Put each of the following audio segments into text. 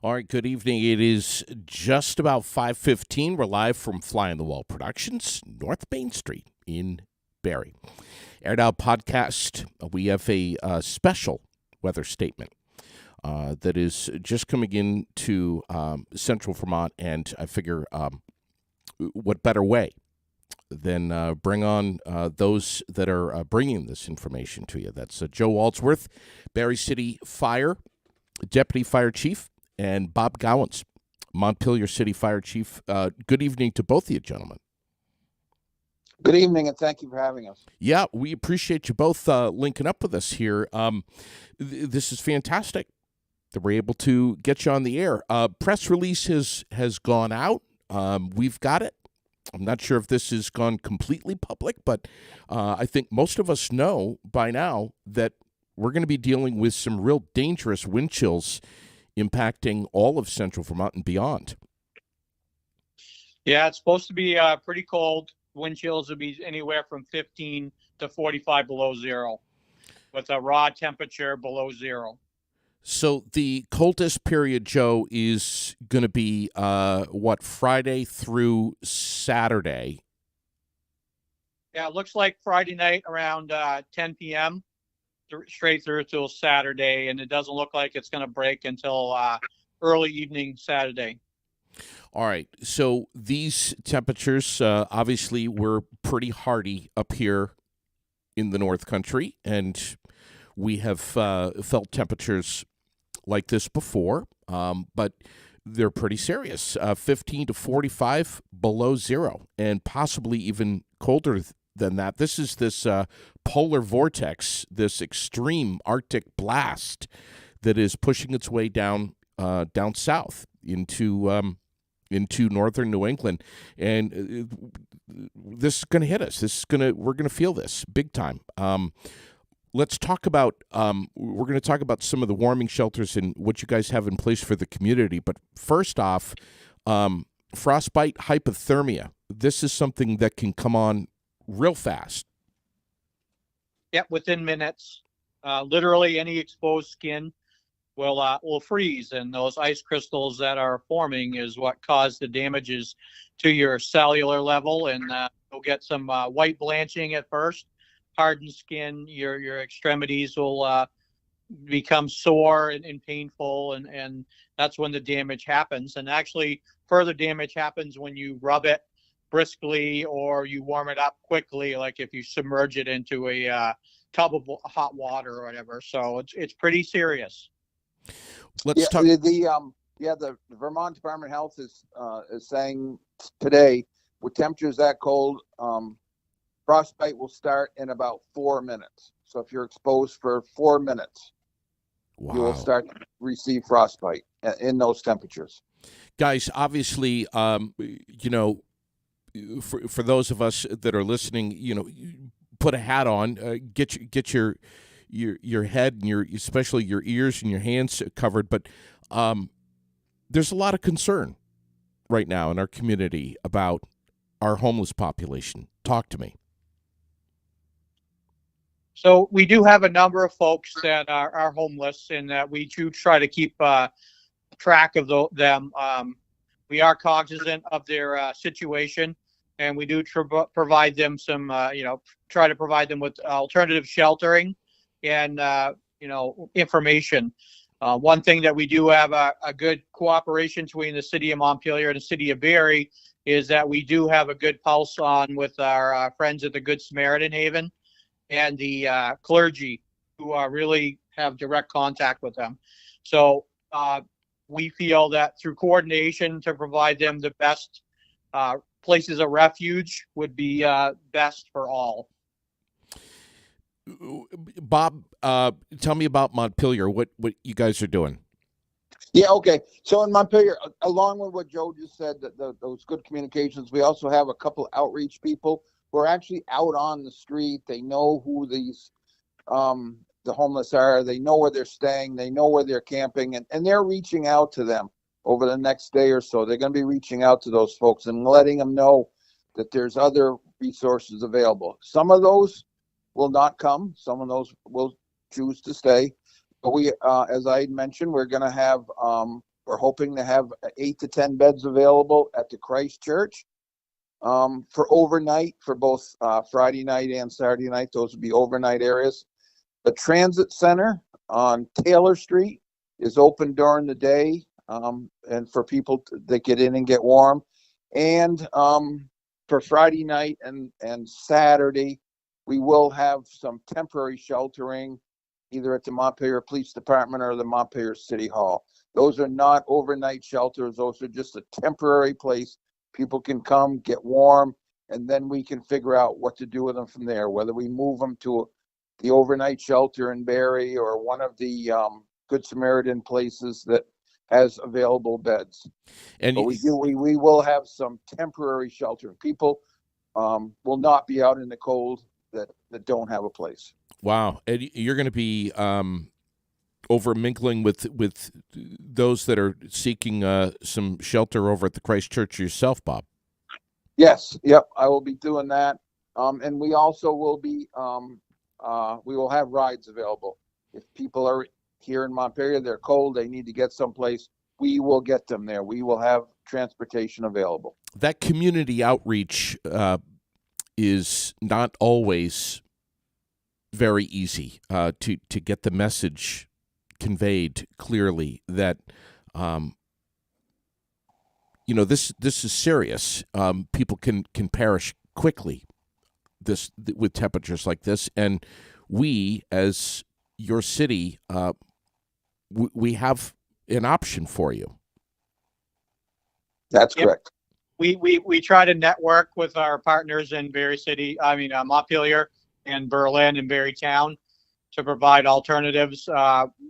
All right, good evening. It is just about 5:15. We're live from Fly on the Wall Productions, North Main Street in Barrie. Aired Out Podcast, we have a special weather statement that is just coming into central Vermont, and I figure what better way than bring on those that are bringing this information to you. That's Joe Waldsworth, Barrie City Fire Deputy Fire Chief, and Bob Gowans, Montpelier City Fire Chief. Good evening to both of you, gentlemen. Good evening, and thank you for having us. Yeah, we appreciate you both linking up with us here. This is fantastic that we're able to get you on the air. Press release has gone out. We've got it. I'm not sure if this has gone completely public, but I think most of us know by now that we're going to be dealing with some real dangerous wind chills impacting all of central Vermont and beyond. Yeah, it's supposed to be pretty cold. Wind chills will be anywhere from 15 to 45 below zero, with a raw temperature below zero. So the coldest period, Joe, is going to be Friday through Saturday? Yeah, it looks like Friday night around 10 p.m. straight through till Saturday, and it doesn't look like it's going to break until early evening Saturday. All right. So these temperatures, obviously, were pretty hardy up here in the North Country, and we have felt temperatures like this before, but they're pretty serious. 15 to 45 below zero, and possibly even colder than that. This is this polar vortex, this extreme Arctic blast that is pushing its way down south into northern New England, and this is going to hit us. We're going to feel this big time. Let's talk about. We're going to talk about some of the warming shelters and what you guys have in place for the community. But first off, frostbite, hypothermia. This is something that can come on real fast. Yep, within minutes. Literally, any exposed skin will freeze, and those ice crystals that are forming is what caused the damages to your cellular level, and you'll get some white blanching at first, hardened skin. Your extremities will become sore and painful, and that's when the damage happens. And actually, further damage happens when you rub it briskly or you warm it up quickly, like if you submerge it into a tub of hot water or whatever. So it's pretty serious. Let's talk. The Vermont Department of Health is saying today, with temperatures that cold, frostbite will start in about 4 minutes. So if you're exposed for 4 minutes, wow, you will start to receive frostbite in those temperatures. Guys, obviously, for those of us that are listening, put a hat on, get your head and especially your ears and your hands covered. But there's a lot of concern right now in our community about our homeless population. Talk to me. So we do have a number of folks that are homeless, and that we do try to keep track of them. We are cognizant of their situation, and we do provide them some, try to provide them with alternative sheltering and, information. One thing that we do have a good cooperation between the city of Montpelier and the city of Barrie is that we do have a good pulse on with our friends at the Good Samaritan Haven and the clergy, who really have direct contact with them. So we feel that through coordination to provide them the best places of refuge would be best for all. Bob, tell me about Montpelier, what you guys are doing. Yeah, okay. So in Montpelier, along with what Joe just said, those good communications, we also have a couple outreach people who are actually out on the street. They know who these the homeless are. They know where they're staying. They know where they're camping, and they're reaching out to them over the next day or so. They're going to be reaching out to those folks and letting them know that there's other resources available. Some of those will not come. Some of those will choose to stay. But we, as I mentioned, we're going to have We're hoping to have 8 to 10 beds available at the Christ Church for overnight for both Friday night and Saturday night. Those would be overnight areas. The Transit Center on Taylor Street is open during the day, and for people that get in and get warm. And for Friday night and Saturday, we will have some temporary sheltering either at the Montpelier Police Department or the Montpelier City Hall. Those are not overnight shelters. Those are just a temporary place. People can come, get warm, and then we can figure out what to do with them from there, whether we move them to the overnight shelter in Barrie or one of the Good Samaritan places that has available beds. And but we will have some temporary shelter. People will not be out in the cold that don't have a place. wow, and you're going to be over mingling with those that are seeking some shelter over at the Christ Church yourself, Bob. Yes, yep, I will be doing that. And we also will be we will have rides available. If people are here in Montpelier, they're cold, they need to get someplace, we will get them there. We will have transportation available. That community outreach is not always very easy to get the message conveyed clearly that this is serious. People can perish quickly with temperatures like this, and we as your city we have an option for you. That's correct. We try to network with our partners in Barrie City, Montpelier and Berlin and Barrie Town to provide alternatives.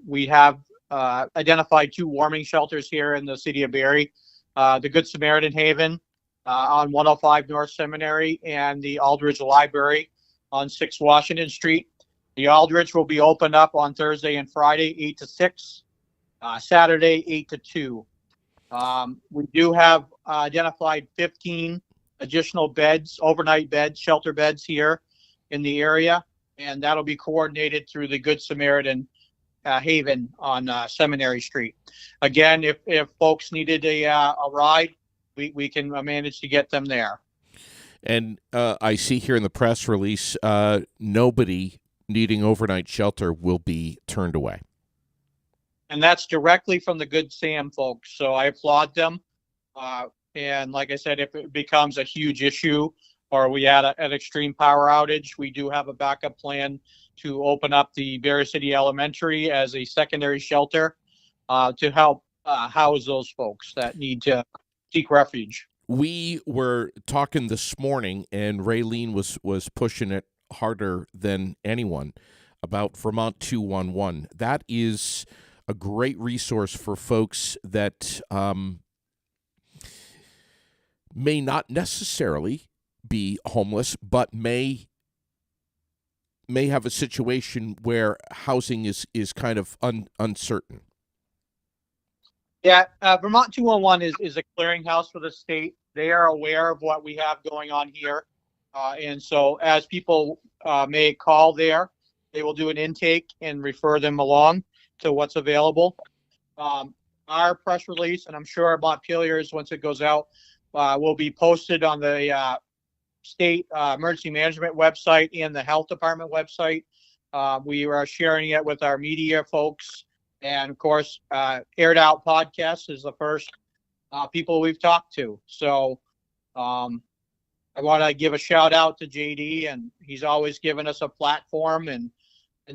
We have identified 2 warming shelters here in the city of Barrie, the Good Samaritan Haven on 105 North Seminary and the Aldridge Library on 6 Washington Street. The Aldridge will be open up on Thursday and Friday, 8 to 6, Saturday, 8 to 2. We do have identified 15 additional beds, overnight beds, shelter beds here in the area, and that'll be coordinated through the Good Samaritan Haven on Seminary Street. Again, if folks needed a ride, we can manage to get them there. And I see here in the press release, nobody needing overnight shelter will be turned away. And that's directly from the Good Sam folks. So I applaud them. And like I said, if it becomes a huge issue or we had an extreme power outage, we do have a backup plan to open up the Barrie City Elementary as a secondary shelter to help house those folks that need to seek refuge. We were talking this morning, and Raylene was pushing it harder than anyone about Vermont 211. That is a great resource for folks that may not necessarily be homeless, but may have a situation where housing is kind of uncertain. Yeah, Vermont 211 is a clearinghouse for the state. They are aware of what we have going on here. And so as people may call there, they will do an intake and refer them along to what's available. Our press release, and I'm sure Montpelier's, once it goes out, will be posted on the state emergency management website and the health department website. We are sharing it with our media folks. And of course, Aired Out Podcast is the first people we've talked to. So I want to give a shout out to JD, and he's always given us a platform. And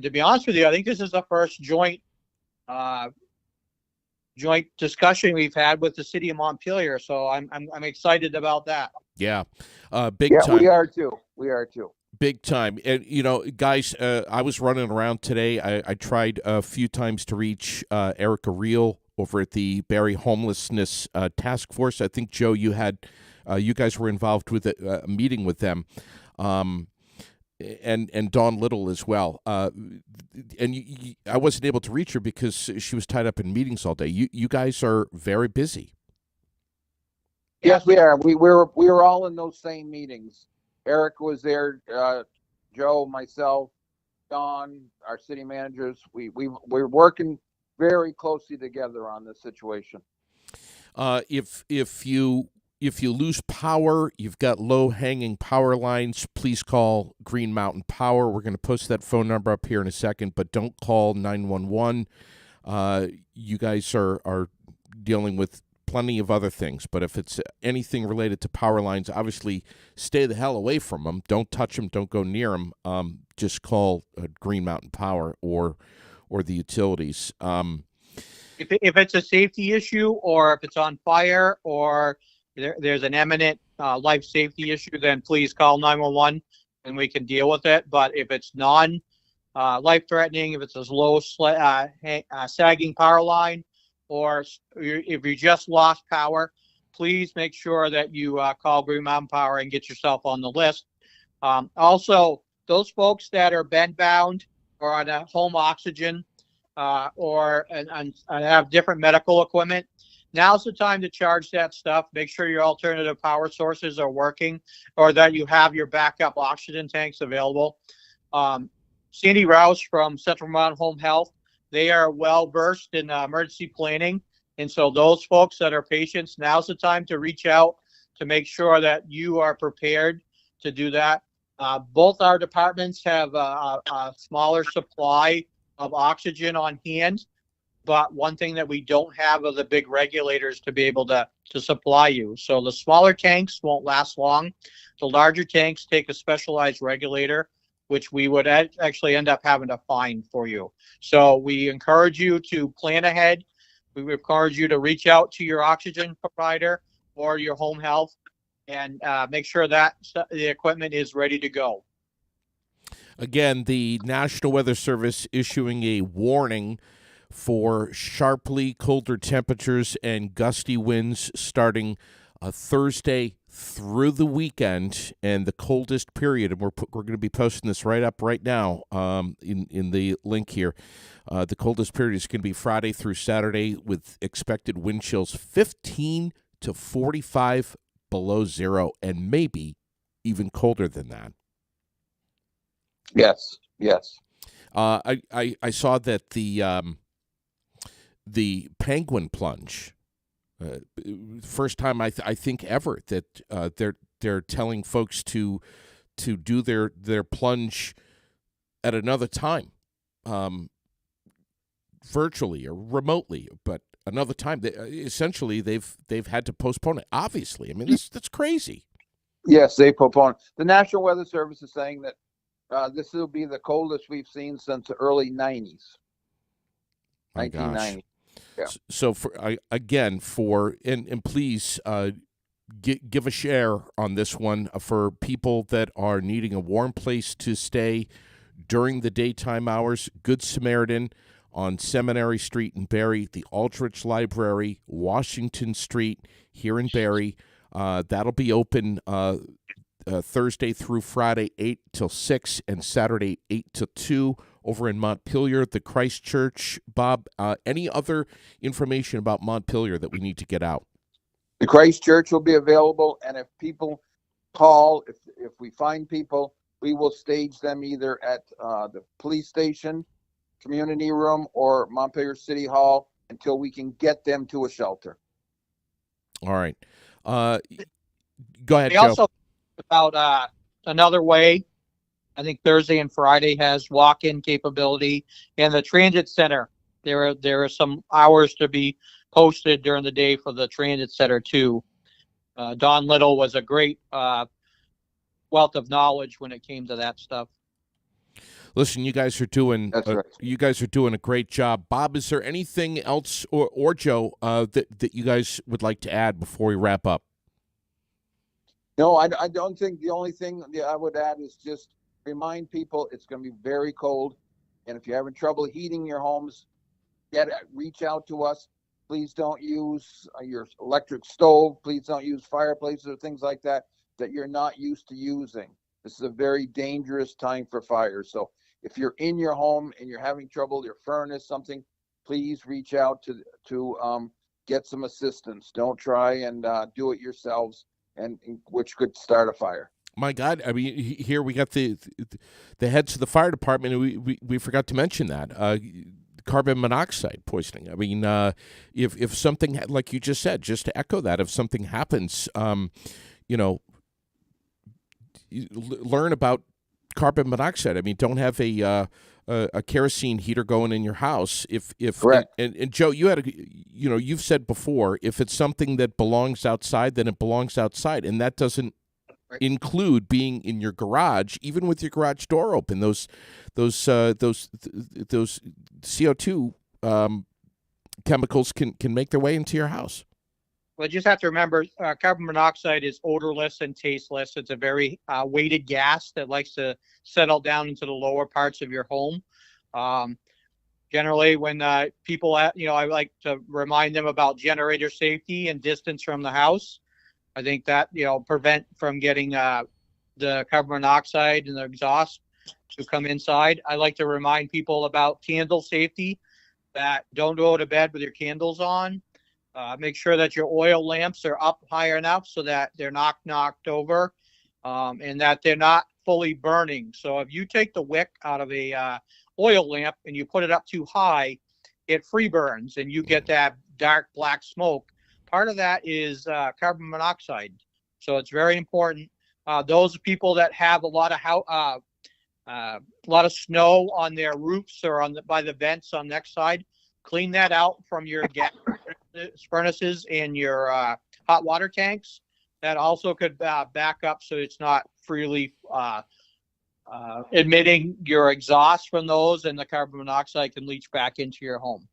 to be honest with you, I think this is the first joint discussion we've had with the city of Montpelier. So I'm excited about that. Yeah, big time. We are too. Big time. And, guys, I was running around today. I tried a few times to reach Erica Reel over at the Barrie Homelessness Task Force. I think, Joe, you guys were involved with a meeting with them, and Dawn Little as well. And I wasn't able to reach her because she was tied up in meetings all day. You guys are very busy. Yes, we are. We were all in those same meetings. Eric was there, Joe, myself, Don, our city managers. We're working very closely together on this situation. If you lose power, you've got low hanging power lines, please call Green Mountain Power. We're going to post that phone number up here in a second, but don't call 911. You guys are dealing with plenty of other things, but if it's anything related to power lines, obviously stay the hell away from them. Don't touch them. Don't go near them. Just call Green Mountain Power or the utilities. If it's a safety issue, or if it's on fire, or there's an imminent life safety issue, then please call 911 and we can deal with it. But if it's life threatening, if it's a low sagging power line, or if you just lost power, please make sure that you call Green Mountain Power and get yourself on the list. Also, those folks that are bed bound or on a home oxygen or have different medical equipment, now's the time to charge that stuff. Make sure your alternative power sources are working, or that you have your backup oxygen tanks available. Sandy Rouse from Central Vermont Home Health, they are well versed in emergency planning. And so those folks that are patients, now's the time to reach out to make sure that you are prepared to do that. Both our departments have a smaller supply of oxygen on hand, but one thing that we don't have are the big regulators to be able to supply you. So the smaller tanks won't last long. The larger tanks take a specialized regulator, which we would actually end up having to find for you. So we encourage you to plan ahead. We encourage you to reach out to your oxygen provider or your home health and make sure that the equipment is ready to go. Again, the National Weather Service issuing a warning for sharply colder temperatures and gusty winds starting Thursday through the weekend, and the coldest period, and we're going to be posting this right up right now in the link here. The coldest period is going to be Friday through Saturday, with expected wind chills 15 to 45 below zero, and maybe even colder than that. Yes, yes. I saw that the penguin plunge, first time I think ever that they're telling folks to do their plunge at another time, virtually or remotely, but another time. Essentially, they've had to postpone it. Obviously, I mean that's crazy. Yes, they postponed. The National Weather Service is saying that this will be the coldest we've seen since the early 90s. My 1990s. Gosh. Yeah. So and please give a share on this one for people that are needing a warm place to stay during the daytime hours. Good Samaritan on Seminary Street in Barrie, the Aldrich Library, Washington Street here in Barrie. That'll be open Thursday through Friday, 8 till 6, and Saturday, 8 till 2. Over in Montpelier, the Christ Church. Bob, any other information about Montpelier that we need to get out? The Christ Church will be available, and if people call, if we find people, we will stage them either at the police station, community room, or Montpelier City Hall until we can get them to a shelter. All right. Go ahead, They Joe. also about another way. I think Thursday and Friday has walk-in capability, and the transit center. There are some hours to be posted during the day for the transit center too. Don Little was a great wealth of knowledge when it came to that stuff. Listen, you guys are doing a great job. Bob, is there anything else, or Joe, that you guys would like to add before we wrap up? No, I don't think. The only thing I would add is just remind people it's going to be very cold, and if you're having trouble heating your homes, reach out to us. Please don't use your electric stove. Please don't use fireplaces or things like that you're not used to using. This is a very dangerous time for fire. So if you're in your home and you're having trouble, your furnace, something, please reach out to get some assistance. Don't try and do it yourselves, and which could start a fire. My God, I mean, here we got the heads of the fire department, and we forgot to mention that. carbon monoxide poisoning. I mean, if something, like you just said, just to echo that, if something happens, learn about carbon monoxide. I mean, don't have a kerosene heater going in your house. If Correct. And Joe, you've said before, if it's something that belongs outside, then it belongs outside, and that doesn't include being in your garage, even with your garage door open. Those CO2 chemicals can make their way into your house. Well, you just have to remember, carbon monoxide is odorless and tasteless. It's a very weighted gas that likes to settle down into the lower parts of your home. Generally, when people, I like to remind them about generator safety and distance from the house. I think that, prevent from getting the carbon monoxide and the exhaust to come inside. I like to remind people about candle safety, that don't go to bed with your candles on. Make sure that your oil lamps are up high enough so that they're not knocked over, and that they're not fully burning. So if you take the wick out of a oil lamp and you put it up too high, it free burns and you get that dark black smoke. Part of that is carbon monoxide. So it's very important. Those people that have a lot of snow on their roofs or by the vents on the next side, clean that out from your gas furnaces and your hot water tanks. That also could back up so it's not freely emitting your exhaust from those, and the carbon monoxide can leach back into your home.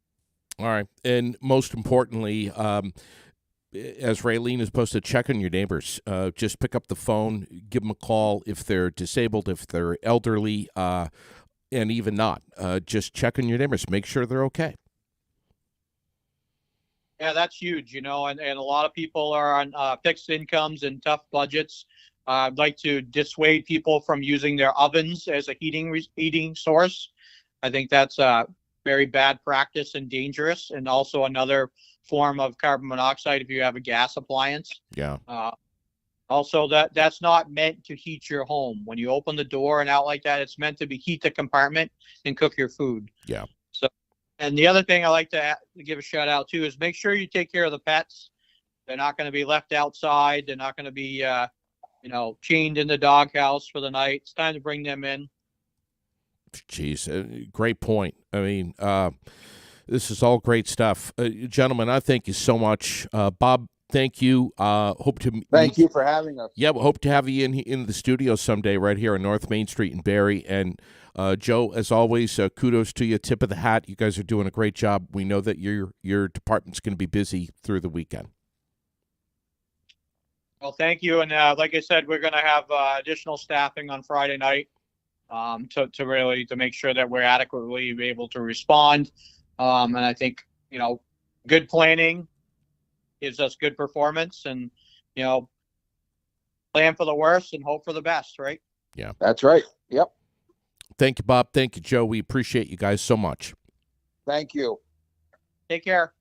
All right. And most importantly, as Raylene is posted, check on your neighbors. Just pick up the phone, give them a call if they're disabled, if they're elderly, and even not. Just check on your neighbors. Make sure they're okay. Yeah, that's huge, and a lot of people are on fixed incomes and tough budgets. I'd like to dissuade people from using their ovens as a heating source. I think that's a very bad practice and dangerous, and also another form of carbon monoxide if you have a gas appliance. Yeah. Also, that's not meant to heat your home. When you open the door and out like that, it's meant to heat the compartment and cook your food. Yeah. And the other thing I like to give a shout out to is make sure you take care of the pets. They're not going to be left outside. They're not going to be, chained in the doghouse for the night. It's time to bring them in. Jeez, great point. I mean, this is all great stuff. Gentlemen, I thank you so much. Bob, thank you. Thank you for having us. Yeah, we hope to have you in the studio someday right here on North Main Street in Barrie. And Joe, as always, kudos to you. Tip of the hat. You guys are doing a great job. We know that your department's going to be busy through the weekend. Well, thank you. And like I said, we're going to have additional staffing on Friday night to make sure that we're adequately able to respond. And I think, good planning gives us good performance, and, plan for the worst and hope for the best, right? Yeah. That's right. Yep. Thank you, Bob. Thank you, Joe. We appreciate you guys so much. Thank you. Take care.